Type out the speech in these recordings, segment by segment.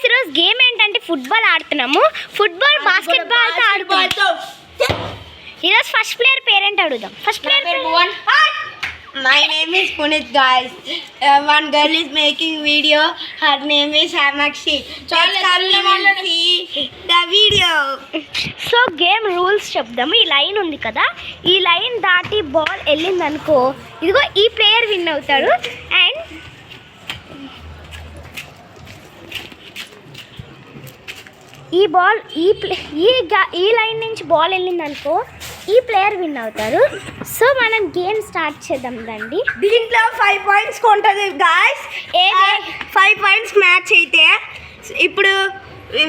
ఈరోజు గేమ్ ఏంటంటే football ఆడుతున్నాము. Football basketball తో ఆడుతున్నాము. ఈరోజు ఫస్ట్ ప్లేయర్ పేరెంట్ అడుగుదాం. First player one. My name is Punit, guys. One girl is making video. Her name is Hamakshi. Let's come and see the video. So game rules చెప్దాము. ఈ line ఉంది కదా, ఈ line దాటి ball వెళ్ళింది అనుకో, ఇదిగో ఈ ప్లేయర్ విన్ అవుతాడు. అండ్ ఈ బాల్ ఈ లైన్ నుంచి బాల్ వెళ్ళింది అనుకో, ఈ ప్లేయర్ విన్ అవుతారు. సో మనం గేమ్ స్టార్ట్ చేద్దాం రండి. దీంట్లో 5 points కొంటది గాయస్. 5 points మ్యాచ్ అయితే ఇప్పుడు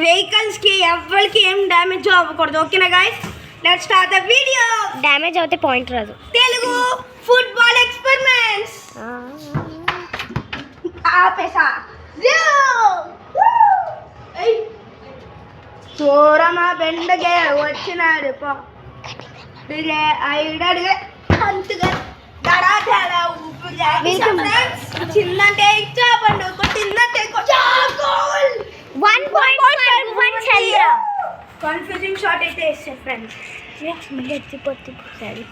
వెహికల్స్కి ఎవరికి ఏం డ్యామేజ్ అవ్వకూడదు. ఓకేనా guys? Let's start the video. Damage అవుతే పాయింట్ రాదు. Telugu football experiments. ఆపేసా చూరమా బెండగే వచ్చినాడు పో ఐడడిగే అంతగా దడా ఉప్పుగా చిన్నంటే ఇచ్చాపండు కొట్టిందంటే కన్ఫ్యూజింగ్ షాట్ అయితే వేస్తే ఫ్రెండ్స్ మళ్ళీ ఎత్తిపోతే సరే.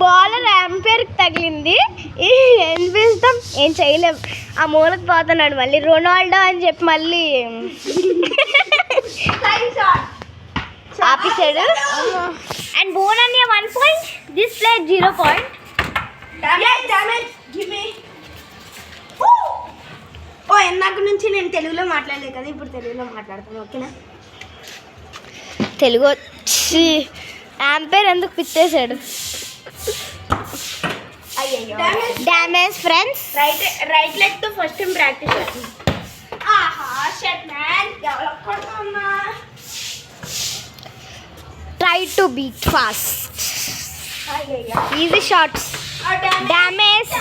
బాలర్ ఎంపైర్కి తగిలింది. ఏం చేస్తాం, ఏం చేయలేం. ఆ మూలకు పోతున్నాడు. మళ్ళీ రొనాల్డో అని చెప్పి మళ్ళీ ఆపేసాడు. అండ్ బోనన్య 1 point, this player 0 point. Oh ఎన్నాక నుంచి నేను తెలుగులో మాట్లాడలేదు కదా, ఇప్పుడు తెలుగులో మాట్లాడతాను. ఓకేనా? తెలుగు వచ్చి ఎంపైర్ ఎందుకు పిచ్చేసాడు. Damage friends. రైట్ లెగ్ తో ఫస్ట్ టైం ప్రాక్టీస్ చేస్తాను. ఆహా షట్ మ్యాన్ డెవలప్ కొడుతున్నా. Try to beat fast. Easy shots. Damage.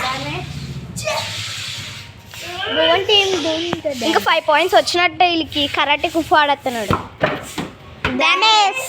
ఇంకా 5 points వచ్చినట్టే వీళ్ళకి. కరాటే కుఫ్ ఆడుతున్నాడు. డ్యామేజ్.